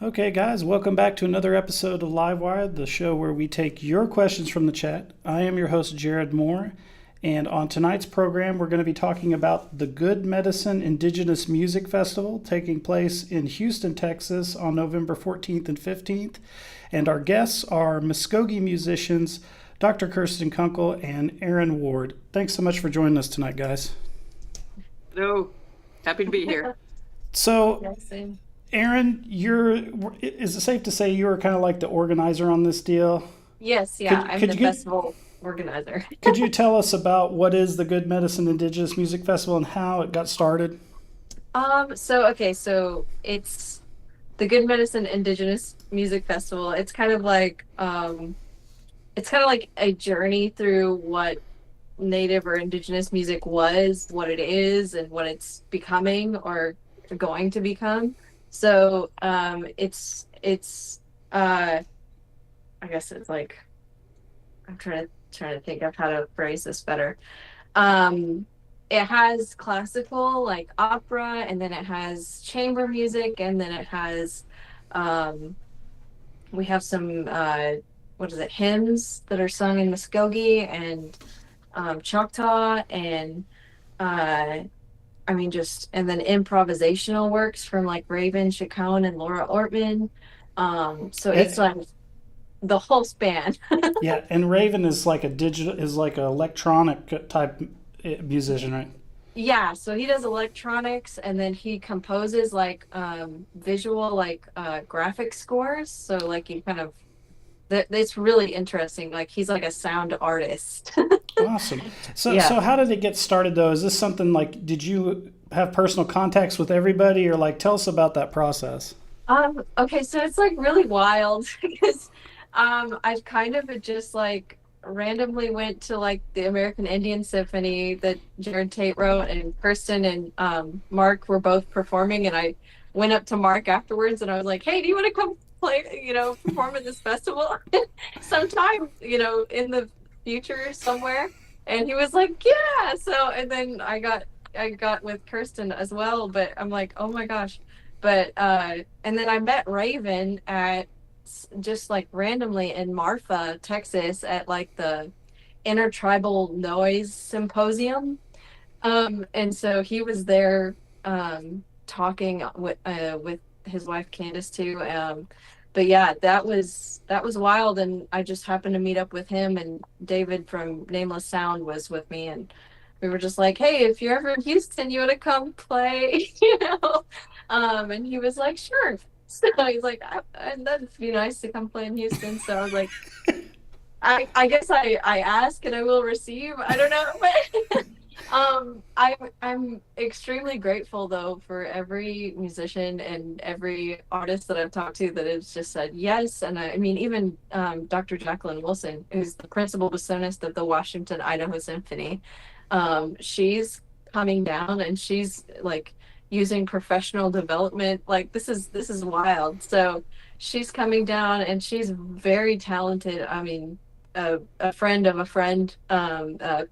Okay, guys, welcome back to another episode of Livewire, the show where we take your questions from the chat. I am your host, Jared Moore, and on tonight's program, we're going to be talking about the Good Medicine Indigenous Music Festival taking place in Houston, Texas on November 14th and 15th. And our guests are Mvskoke musicians, Dr. Kirsten Kunkle and Aryn Ward. Thanks so much for joining us tonight, guys. Hello, happy to be here. So, Yeah, same. Aryn, is it safe to say you were kind of like the organizer on this deal? Yes, yeah, Could, I'm could the you festival organizer. could you tell us about what is the Good Medicine Indigenous Music Festival and how it got started? So it's the Good Medicine Indigenous Music Festival. It's kind of like a journey through what Native or Indigenous music was, what it is, and what it's becoming or going to become. So it's I guess it's like I'm trying to think of how to phrase this better. It has classical like opera, and then it has chamber music, and then it has we have some hymns that are sung in Mvskoke and Choctaw, and and then improvisational works from like Raven Chacon and Laura Ortman. So it's like the whole span. Yeah, and Raven is like an electronic type musician, right? Yeah, so he does electronics, and then he composes like visual like graphic scores. So like he kind of it's really interesting. Like he's like a sound artist. Awesome. So, Yeah. so how did it get started though? Is this something like, did you have personal contacts with everybody, or like tell us about that process? Okay, so it's like really wild because I kind of just like randomly went to like the American Indian Symphony that Jared Tate wrote, and Kirsten and Mark were both performing, and I went up to Mark afterwards and I was like, "Hey, do you want to come play, perform at this festival sometime, in the future somewhere?" And he was like, "Yeah." So and then I got with Kirsten as well, but I'm like, "Oh my gosh." But and then I met Raven at just like randomly in Marfa, Texas, at like the Intertribal Noise Symposium. And so he was there talking with his wife Candace too. But yeah, that was wild, and I just happened to meet up with him, and David from Nameless Sound was with me, and we were just like, "Hey, if you're ever in Houston, you want to come play?" And he was like, "Sure." So he's like, "That'd be nice to come play in Houston." So I was like, I guess I ask and I will receive. I don't know, but I'm extremely grateful though for every musician and every artist that I've talked to that has just said yes. And I mean, even Dr. Jacqueline Wilson, who's the principal bassonist of the Washington Idaho Symphony, she's coming down, and she's like using professional development. Like this is wild. So she's coming down, and she's very talented. I mean, a friend of a friend,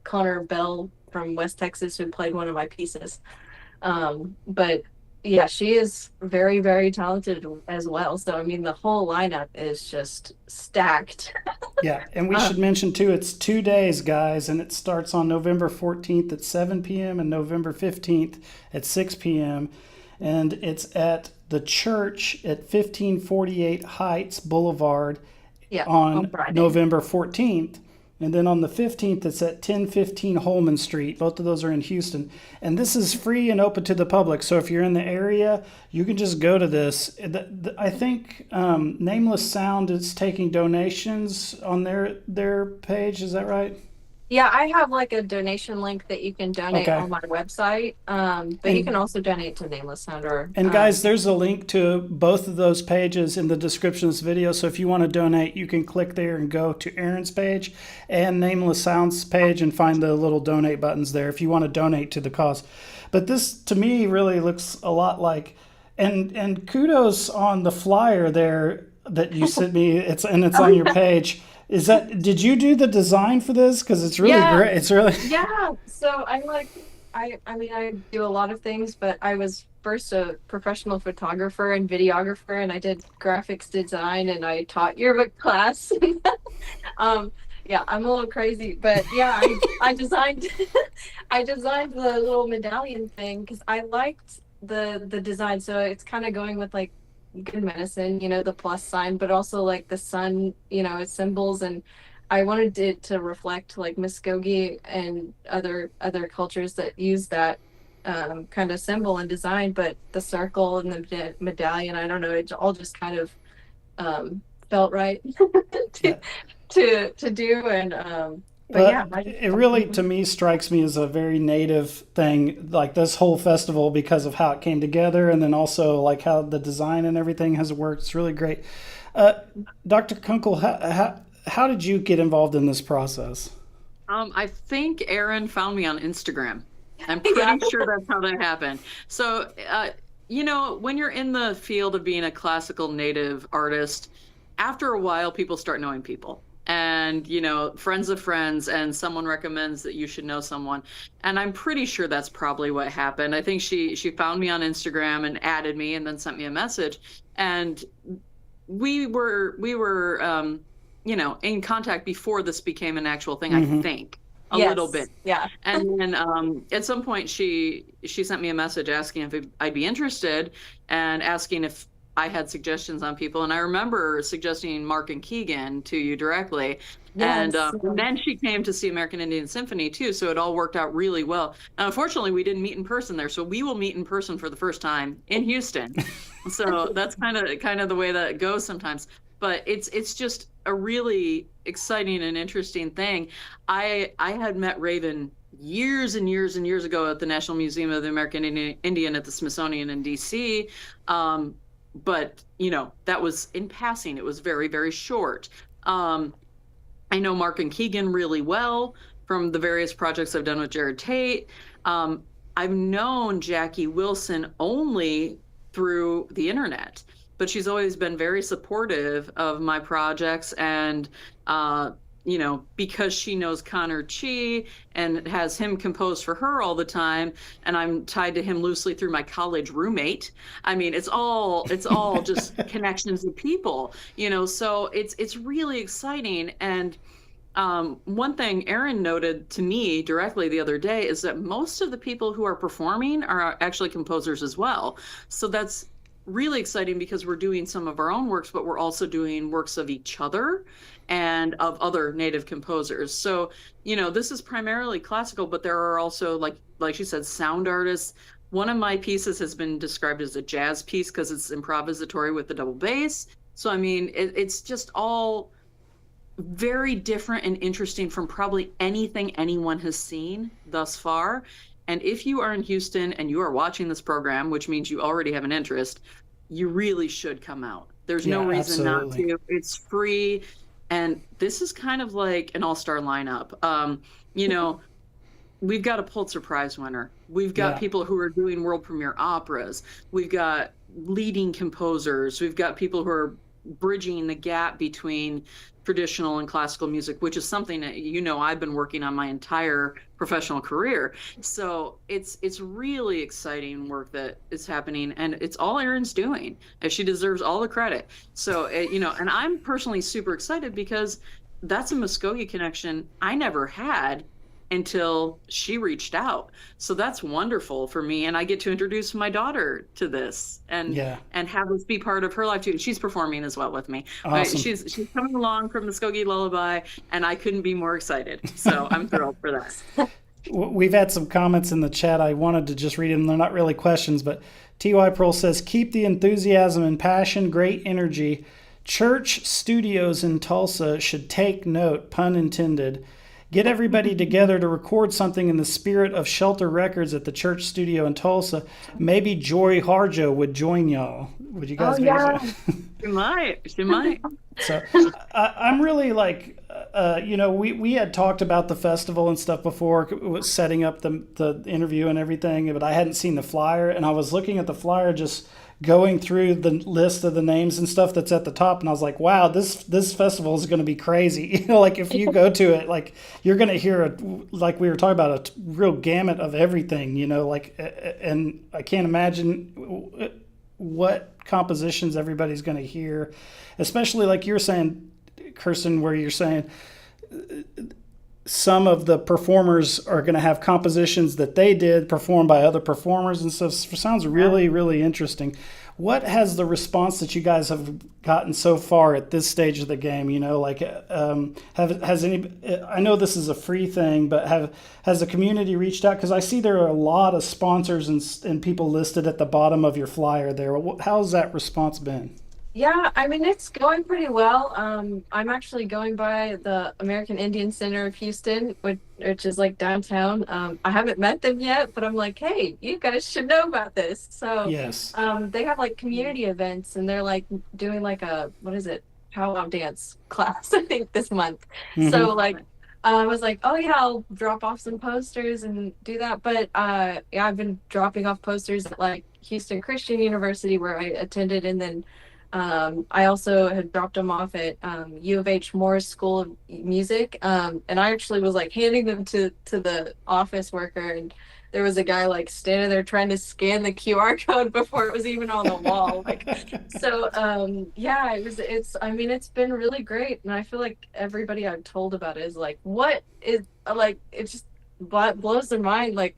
Connor Bell from West Texas, who played one of my pieces. But yeah, she is very, very talented as well. So I mean, the whole lineup is just stacked. Yeah, and we should mention too, it's 2 days, guys, and it starts on November 14th at 7 p.m. and November 15th at 6 p.m. And it's at the church at 1548 Heights Boulevard Yeah, on Friday. November 14th. And then on the 15th, it's at 1015 Holman Street. Both of those are in Houston. And this is free and open to the public. So if you're in the area, you can just go to this. I think Nameless Sound is taking donations on their page. Is that right? Yeah, I have like a donation link that you can donate Okay. on my website. But you can also donate to Nameless Sound or And guys, there's a link to both of those pages in the description of this video. So if you want to donate, you can click there and go to Aryn's page and Nameless Sound's page and find the little donate buttons there if you want to donate to the cause. But this, to me, really looks a lot like, and kudos on the flyer there that you sent me. It's on your page. Did you do the design for this? Because it's really Yeah. great. It's really, Yeah, so I'm like, I mean, I do a lot of things, but I was first a professional photographer and videographer, and I did graphics design, and I taught yearbook class. Yeah, I'm a little crazy, but yeah, I designed I designed the little medallion thing because I liked the design. So it's kind of going with like good medicine, the plus sign, but also like the sun, its symbols, and I wanted it to reflect like Muskogee and other cultures that use that kind of symbol and design. But the circle and the medallion, I don't know, it all just kind of felt right to, to do. And but Well, yeah, it really, to me, strikes me as a very native thing, like this whole festival, because of how it came together, and then also like how the design and everything has worked. It's really great. Dr. Kunkle, how did you get involved in this process? I think Aryn found me on Instagram. I'm pretty Yeah. sure that's how that happened. So, when you're in the field of being a classical native artist, after a while, people start knowing people. And, friends of friends, and someone recommends that you should know someone. And I'm pretty sure that's probably what happened. I think she found me on Instagram and added me and then sent me a message. And we were in contact before this became an actual thing, I think. A Yes. little bit. Yeah. And then at some point she sent me a message asking if I'd be interested and asking if I had suggestions on people. And I remember suggesting Mark and Keegan to you directly. Yes. And then she came to see American Indian Symphony too. So it all worked out really well. Now, unfortunately, we didn't meet in person there. So we will meet in person for the first time in Houston. So that's kind of the way that it goes sometimes. But it's just a really exciting and interesting thing. I had met Raven years and years and years ago at the National Museum of the American Indian at the Smithsonian in DC. But that was in passing. It was very, very short. I know Mark and Keegan really well from the various projects I've done with Jared Tate. I've known Jackie Wilson only through the internet, but she's always been very supportive of my projects. And, because she knows Connor Chi and has him compose for her all the time, and I'm tied to him loosely through my college roommate. I mean, it's all just connections of people, so it's really exciting. And one thing Aryn noted to me directly the other day is that most of the people who are performing are actually composers as well. So that's really exciting because we're doing some of our own works, but we're also doing works of each other and of other native composers. So, this is primarily classical, but there are also, like she said, sound artists. One of my pieces has been described as a jazz piece because it's improvisatory with the double bass. So, I mean, it's just all very different and interesting from probably anything anyone has seen thus far. And if you are in Houston and you are watching this program, which means you already have an interest, you really should come out. There's no reason absolutely. not to. It's free. And this is kind of like an all-star lineup. We've got a Pulitzer Prize winner. We've got people who are doing world premiere operas. We've got leading composers. We've got people who are bridging the gap between traditional and classical music, which is something that I've been working on my entire professional career. So it's really exciting work that is happening, and it's all Aryn's doing, and she deserves all the credit. So and I'm personally super excited because that's a Mvskoke connection I never had until she reached out. So that's wonderful for me, and I get to introduce my daughter to this and have this be part of her life too. She's performing as well with me. Awesome. She's coming along from the Mvskoke Lullaby, and I couldn't be more excited. So I'm thrilled for that. We've had some comments in the chat. I wanted to just read them. They're not really questions, but T.Y. Pearl says, keep the enthusiasm and passion, great energy. Church studios in Tulsa should take note, pun intended. Get everybody together to record something in the spirit of Shelter Records at the church studio in Tulsa. Maybe Joy Harjo would join y'all. Would you guys be She might. So I'm really we had talked about the festival and stuff before, setting up the interview and everything, but I hadn't seen the flyer, and I was looking at the flyer just going through the list of the names and stuff that's at the top, and I was like, wow, this festival is going to be crazy. You know, like if you go to it, like you're going to hear like we were talking about, a real gamut of everything. You know, like, and I can't imagine what compositions everybody's going to hear, especially like you're saying, Kirsten, where you're saying some of the performers are going to have compositions that they did performed by other performers and stuff. So it sounds really, really interesting. What has the response that you guys have gotten so far at this stage of the game? You know, like, has any, I know this is a free thing, but has the community reached out? Because I see there are a lot of sponsors and people listed at the bottom of your flyer there. How's that response been? Yeah, I mean, it's going pretty well. I'm actually going by the American Indian Center of Houston, which is like downtown. I haven't met them yet, but I'm like, hey, you guys should know about this. So, Yes. they have like community events, and they're like doing like a, what is it, powwow dance class, I think this month. So like, I was like, oh yeah, I'll drop off some posters and do that. But yeah, I've been dropping off posters at like Houston Christian University where I attended, and then I also had dropped them off at U of H Morris School of Music, and I actually was like handing them to the office worker, and there was a guy like standing there trying to scan the QR code before it was even on the wall. Like, so yeah, it's I mean, it's been really great, and I feel like everybody I've told about it is like, what is, like, it just blows their mind, like,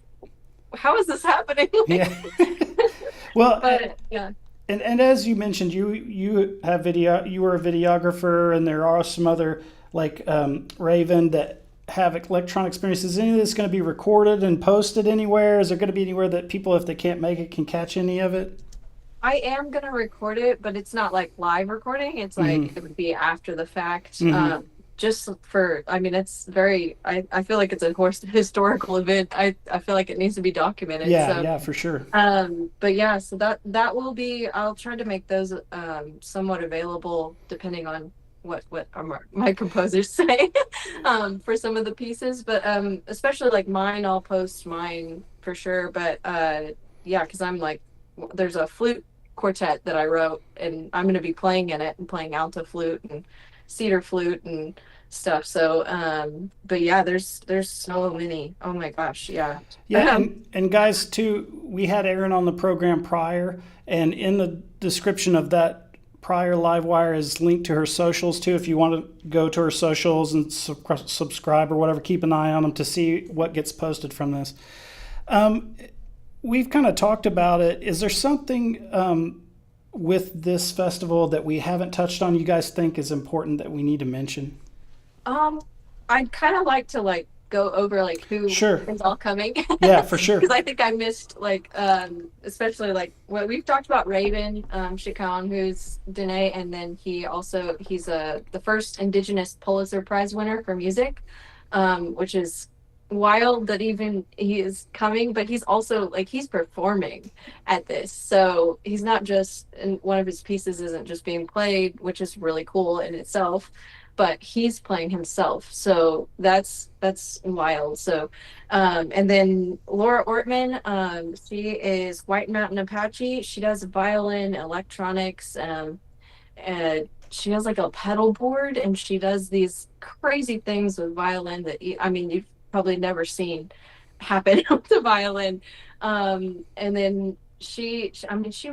how is this happening? Yeah. Well, but yeah. And as you mentioned, you have video. You were a videographer, and there are some other like Raven that have electronic experiences. Is any of this going to be recorded and posted anywhere? Is there going to be anywhere that people, if they can't make it, can catch any of it? I am gonna record it, but it's not like live recording. It's like it would be after the fact. Just for, I mean, it's very, I feel like it's a historical event. I feel like it needs to be documented. Yeah, so, yeah, for sure. but yeah, so that will be, I'll try to make those somewhat available depending on what my composers say for some of the pieces. But especially like mine, I'll post mine for sure. But yeah, because I'm like, there's a flute quartet that I wrote, and I'm going to be playing in it and playing alto flute and cedar flute and stuff. So but yeah, there's so many. Oh my gosh, yeah. Yeah, and guys too, we had Aryn on the program prior, and in the description of that prior live wire is linked to her socials too. If you want to go to her socials and subscribe or whatever, keep an eye on them to see what gets posted from this. We've kind of talked about it. Is there something with this festival that we haven't touched on you guys think is important that we need to mention? I'd kind of like to like go over like who is all coming. Yeah, for sure. Because I think I missed like especially like what we've talked about, Raven Chacon, who's Danae, and then he's the first Indigenous Pulitzer Prize winner for music, which is wild that even he is coming, but he's also like, he's performing at this, so he's not just, and one of his pieces isn't just being played, which is really cool in itself, but he's playing himself, so that's wild. So and then Laura Ortman, she is White Mountain Apache. She does violin, electronics, and she has like a pedal board, and she does these crazy things with violin that I mean, you've probably never seen happen with the violin. And then she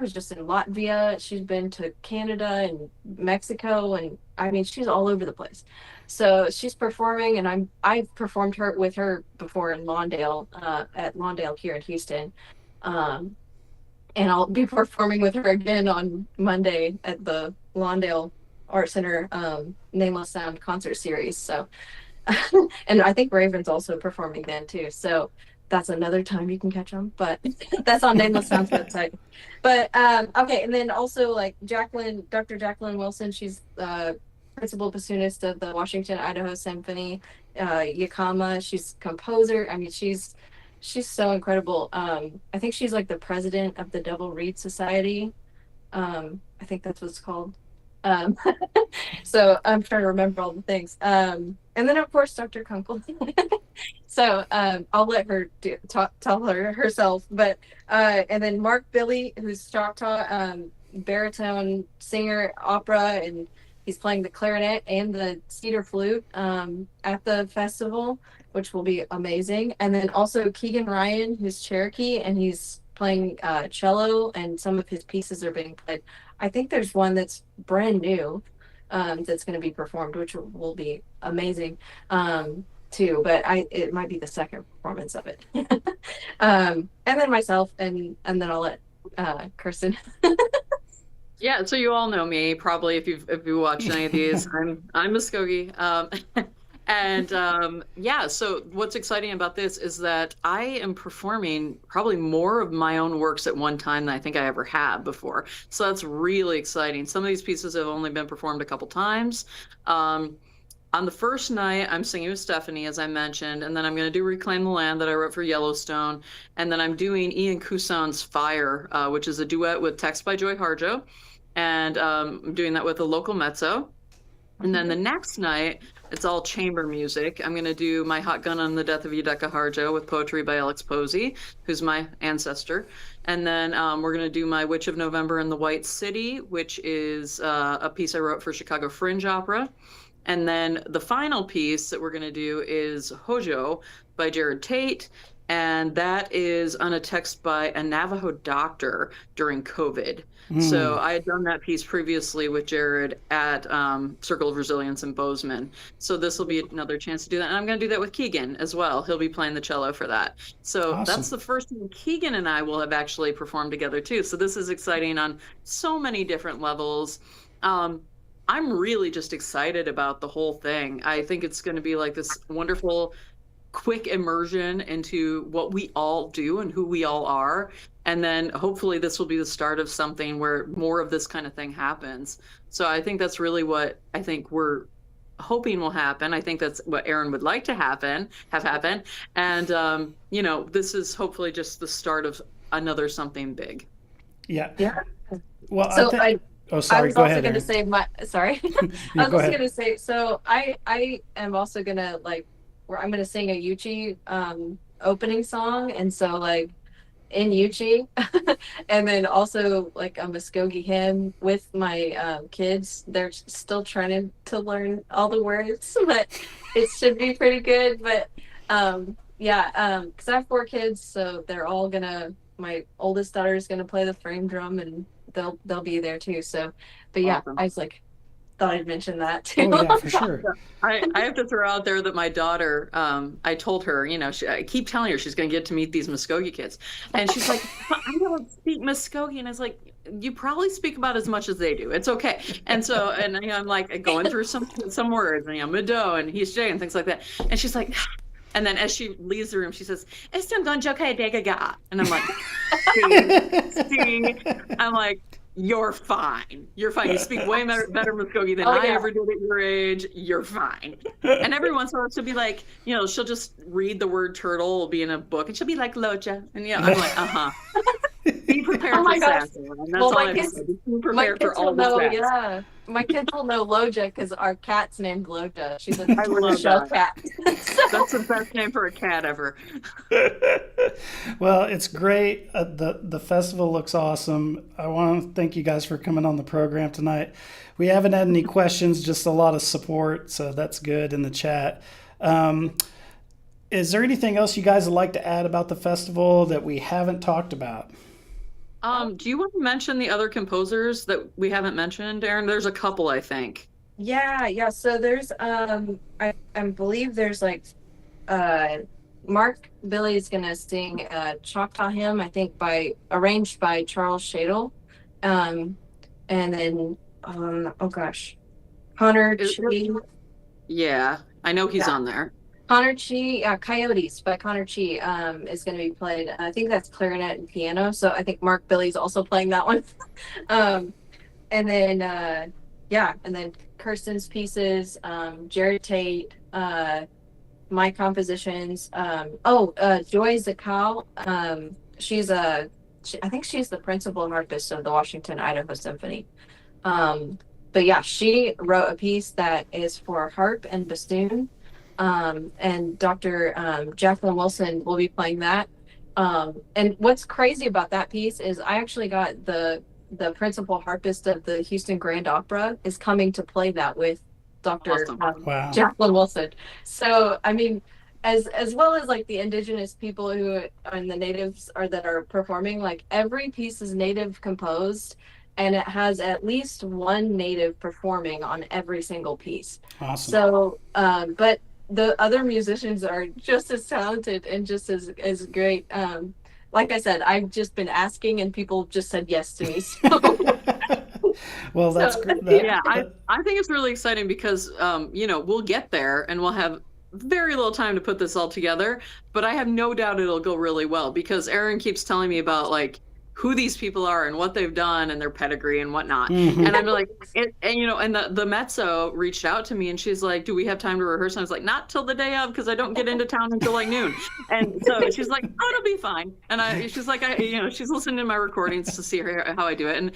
was just in Latvia. She's been to Canada and Mexico, and I mean, she's all over the place. So she's performing, and I've performed with her before in Lawndale, at Lawndale here in Houston. And I'll be performing with her again on Monday at the Lawndale Art Center Nameless Sound concert series. So and I think Raven's also performing then too. So that's another time you can catch them, but that's on Nameless Sound's website. But okay, and then also like Dr. Jacqueline Wilson, she's principal bassoonist of the Washington Idaho Symphony. Yakama, she's composer. I mean, she's so incredible. I think she's like the president of the Double Reed Society. I think that's what it's called. Um, so I'm trying to remember all the things. And then of course Dr. Kunkle. So I'll let her tell her herself. But and then Mark Billy, who's Choctaw baritone singer, opera, and he's playing the clarinet and the cedar flute at the festival, which will be amazing. And then also Keegan Ryan, who's Cherokee, and he's playing cello, and some of his pieces are being played. I think there's one that's brand new that's going to be performed, which will be amazing too. But it might be the second performance of it. And then myself, and then I'll let Kirsten. Yeah, so you all know me probably if you watched any of these. I'm Mvskoke. Yeah, so what's exciting about this is that I am performing probably more of my own works at one time than I think I ever have before. So that's really exciting. Some of these pieces have only been performed a couple times. On the first night, I'm singing with Stephanie, as I mentioned, and then I'm going to do Reclaim the Land that I wrote for Yellowstone. And then I'm doing Ian Cousson's Fire, which is a duet with text by Joy Harjo. And I'm doing that with a local mezzo. And then the next night, it's all chamber music. I'm going to do My Hot Gun on the Death of Yudeka Harjo with poetry by Alex Posey, who's my ancestor. And then we're going to do My Witch of November in the White City, which is a piece I wrote for Chicago Fringe Opera. And then the final piece that we're going to do is Hojo by Jared Tate. And that is on a text by a Navajo doctor during COVID. So I had done that piece previously with Jared at Circle of Resilience in Bozeman. So this will be another chance to do that. And I'm going to do that with Keegan as well. He'll be playing the cello for that. So Awesome. That's the first time Keegan and I will have actually performed together too. So this is exciting on so many different levels. I'm really just excited about the whole thing. I think it's going to be like this wonderful quick immersion into what we all do and who we all are. And then hopefully this will be the start of something where more of this kind of thing happens. So I think that's really what I think we're hoping will happen. I think that's what Aryn would like to have happen. And, you know, this is hopefully just the start of another something big. Yeah. Yeah. Well, So oh, I sorry. was Go also ahead. going to Aryn. say sorry. Yeah, I was go also ahead. going to say, so I am also going to where I'm going to sing a Yuchi opening song. And so in Yuchi, and then also like a Mvskoke hymn with my kids. They're still trying to learn all the words, but it should be pretty good. But because I have 4 kids, so they're all my oldest daughter is gonna play the frame drum, and they'll be there too. So, but yeah, Awesome. I was thought I'd mention that too. Oh, yeah, for sure. I have to throw out there that my daughter, I told her, you know, I keep telling her she's going to get to meet these Mvskoke kids. And she's like, I'm going to speak Mvskoke. And I was like, you probably speak about as much as they do. It's okay. And so, and you know, I'm like going through some words, and, you know, Mado and he's Jay and things like that. And she's like, and then as she leaves the room, she says, and I'm like, see, I'm like, you're fine. You're fine. You speak way better Mvskoke than I ever did at your age. You're fine. And every once in a while, she'll be like, you know, she'll just read the word turtle, will be in a book, and she'll be like, Loja. And yeah, I'm like, Be prepared for Sassafras. That's all I have to say. Be prepared for all the sass. Yeah, my kids will know Loja because our cat's named Loja. She's a I love shell that. cat. That's the best name for a cat ever. Well, it's great. The festival looks awesome. I want to thank you guys for coming on the program tonight. We haven't had any questions, just a lot of support, so that's good in the chat. Is there anything else you guys would like to add about the festival that we haven't talked about? Do you want to mention the other composers that we haven't mentioned, Aryn? There's a couple, I think. Yeah. So there's I believe there's Mark Billy is gonna sing Choctaw hymn, I think arranged by Charles Shadle. And then oh gosh, Connor Chi. Yeah, I know he's on there. Connor Chi, Coyotes by Connor Chi is going to be played. I think that's clarinet and piano. So I think Mark Billy's also playing that one. And then, and then Kirsten's pieces, Jared Tate, my compositions. Joy Zakal. I think she's the principal harpist of the Washington, Idaho Symphony. but yeah, she wrote a piece that is for harp and bassoon. And Dr. Jacqueline Wilson will be playing that. And what's crazy about that piece is I actually got the principal harpist of the Houston Grand Opera is coming to play that with Dr. Awesome. Wow. Jacqueline Wilson. So I mean, as well as like the indigenous people who and the natives are that are performing, like every piece is native composed, and it has at least one native performing on every single piece. Awesome. So, but the other musicians are just as talented and just as great. Like I said, I've just been asking, and people just said yes to me. So, Well, that's so, great. Yeah, I think it's really exciting because, we'll get there and we'll have very little time to put this all together, but I have no doubt it'll go really well because Aryn keeps telling me about like who these people are and what they've done and their pedigree and whatnot. Mhm. And I'm like, and the mezzo reached out to me and she's like, do we have time to rehearse? And I was like, not till the day of, because I don't get into town until like noon. And so she's like, oh, it'll be fine. And she's like, she's listening to my recordings to see how I do it. And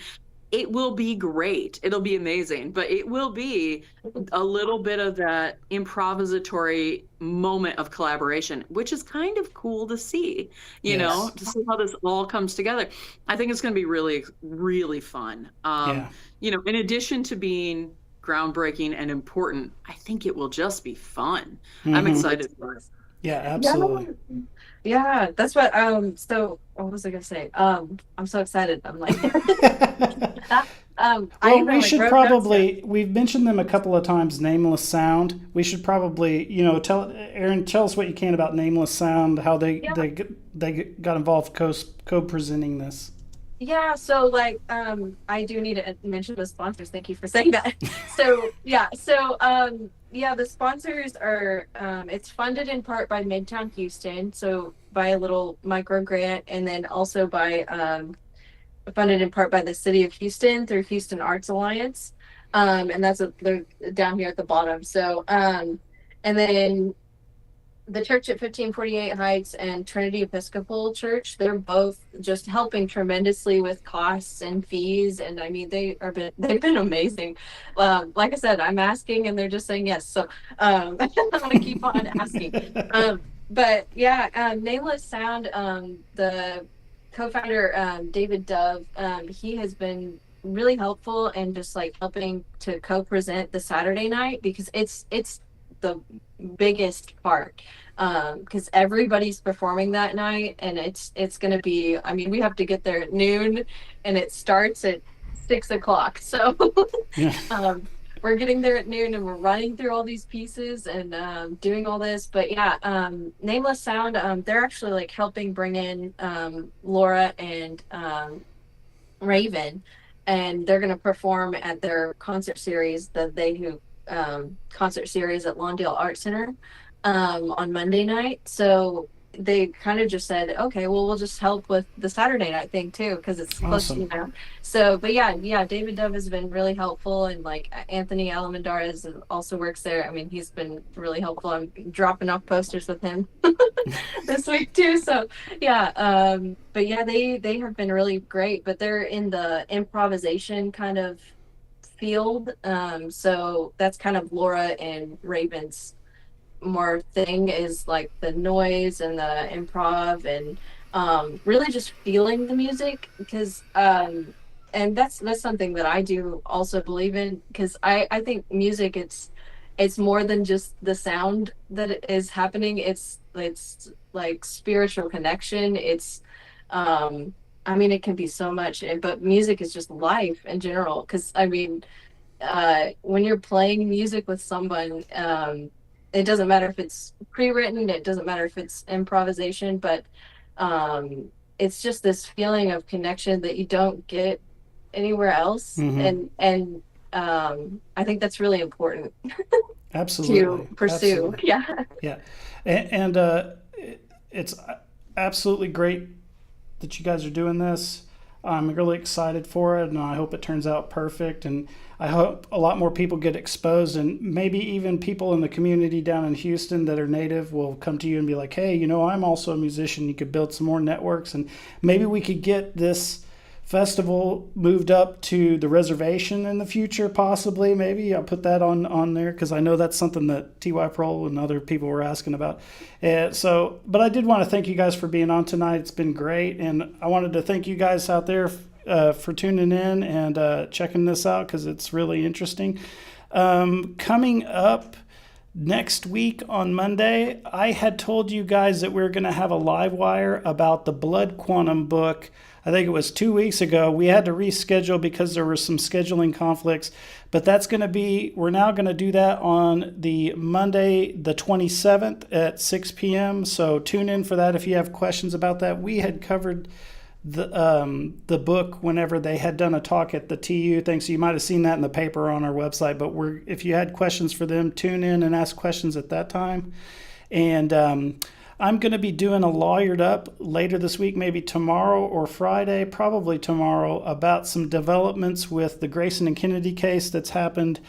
it will be great. It'll be amazing, but it will be a little bit of that improvisatory moment of collaboration, which is kind of cool to see, Yes. to see how this all comes together. I think it's going to be really, really fun. Yeah. In addition to being groundbreaking and important, I think it will just be fun. I'm Mhm. excited for it. Yeah, absolutely. yeah, that's what. So what was I gonna say? I'm so excited. I'm like, I Well, even, we like, should wrote notes probably, we've mentioned them a couple of times, Nameless Sound. We should probably, Aryn, tell us what you can about Nameless Sound, how they Yeah. they got involved co-presenting this. Yeah, so like I do need to mention the sponsors. Thank you for saying that. So the sponsors are it's funded in part by Midtown Houston, so by a little micro grant, and then also by funded in part by the City of Houston through Houston Arts Alliance. And they're down here at the bottom. So and then the church at 1548 Heights and Trinity Episcopal Church, they're both just helping tremendously with costs and fees. And I mean, they've been amazing. Like I said, I'm asking and they're just saying yes. So I'm gonna keep on asking. But yeah, Nameless Sound, the co-founder, David Dove, he has been really helpful and just like helping to co-present the Saturday night, because it's the biggest part, because everybody's performing that night, and it's gonna be, I mean, we have to get there at noon and it starts at 6 o'clock, so Yeah. we're getting there at noon and we're running through all these pieces and doing all this. But yeah, Nameless Sound, they're actually like helping bring in Laura and Raven, and they're going to perform at their concert series, the They Who concert series at Lawndale Art Center on Monday night. So they kind of just said, okay, well, we'll just help with the Saturday night thing too, because it's close, Awesome. So, but yeah, David Dove has been really helpful, and like Anthony Alamandarez also works there. I mean, he's been really helpful. I'm dropping off posters with him this week too. So yeah, but yeah, they have been really great. But they're in the improvisation kind of field, so that's kind of Laura and Raven's more thing, is like the noise and the improv, and really just feeling the music, because and that's something that I do also believe in, because I think music, it's more than just the sound that is happening. It's like spiritual connection. It's I mean, it can be so much, but music is just life in general, because I mean, when you're playing music with someone, it doesn't matter if it's pre-written, it doesn't matter if it's improvisation, but it's just this feeling of connection that you don't get anywhere else. Mhm. And I think that's really important Absolutely. to pursue. Absolutely. Yeah. Yeah. And it's absolutely great that you guys are doing this. I'm really excited for it, and I hope it turns out perfect. And I hope a lot more people get exposed, and maybe even people in the community down in Houston that are native will come to you and be like, hey, I'm also a musician. You could build some more networks, and maybe we could get this festival moved up to the reservation in the future, possibly. Maybe I'll put that on there because I know that's something that TY Pro and other people were asking about. But I did want to thank you guys for being on tonight. It's been great, and I wanted to thank you guys out there for tuning in and checking this out because it's really interesting. Coming up next week on Monday, I had told you guys that we were going to have a live wire about the Blood Quantum book. I think it was 2 weeks ago. We had to reschedule because there were some scheduling conflicts, but we're now going to do that on the Monday, the 27th at 6 p.m. So tune in for that if you have questions about that. We had covered the book whenever they had done a talk at the TU thing, so you might have seen that in the paper on our website. But if you had questions for them, tune in and ask questions at that time. And I'm going to be doing a Lawyered Up later this week, maybe tomorrow or Friday, probably tomorrow, about some developments with the Grayson and Kennedy case that's happened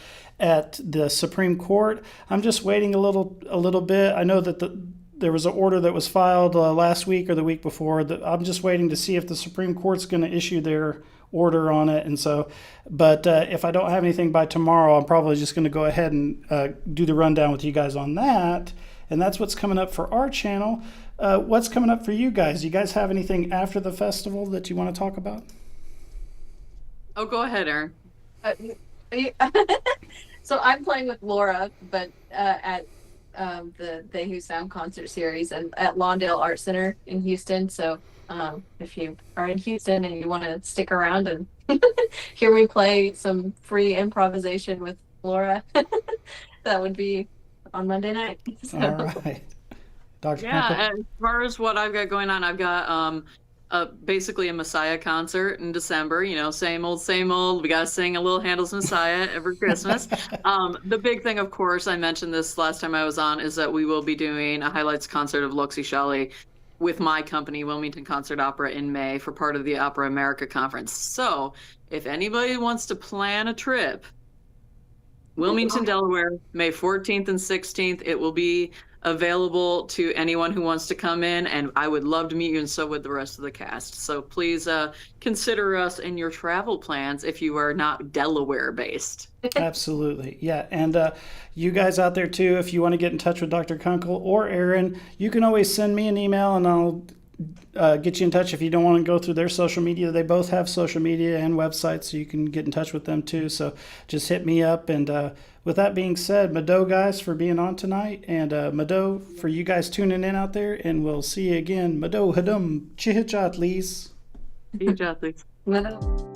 at the Supreme Court. I'm just waiting a little bit. I know that there was an order that was filed last week or the week before. I'm just waiting to see if the Supreme Court's going to issue their order on it. And so, but if I don't have anything by tomorrow, I'm probably just going to go ahead and do the rundown with you guys on that. And that's what's coming up for our channel. What's coming up for you guys? Do you guys have anything after the festival that you want to talk about? Oh, go ahead, Aryn. So I'm playing with Laura, but at the They Who Sound concert series and at Lawndale Art Center in Houston. So if you are in Houston and you want to stick around and hear me play some free improvisation with Laura, that would be on Monday night. So. All right. Dr. Yeah, Kunkle? as far as what I've got going on, I've got basically a Messiah concert in December. You know, same old, same old. We got to sing a little Handel's Messiah every Christmas. The big thing, of course, I mentioned this last time I was on, is that we will be doing a highlights concert of Loxie Shali with my company, Wilmington Concert Opera, in May for part of the Opera America Conference. So if anybody wants to plan a trip, Wilmington, Delaware, May 14th and 16th, it will be available to anyone who wants to come in, and I would love to meet you, and so would the rest of the cast. So please consider us in your travel plans if you are not Delaware based. Absolutely. Yeah. And you guys out there too, if you want to get in touch with Dr. Kunkle or Aryn, you can always send me an email and I'll get you in touch if you don't want to go through their social media. They both have social media and websites, so you can get in touch with them too. So just hit me up. And with that being said, Mado guys for being on tonight, and Mado for you guys tuning in out there, and we'll see you again. Mado hadum chihichat lees. Chihichat lees. Well,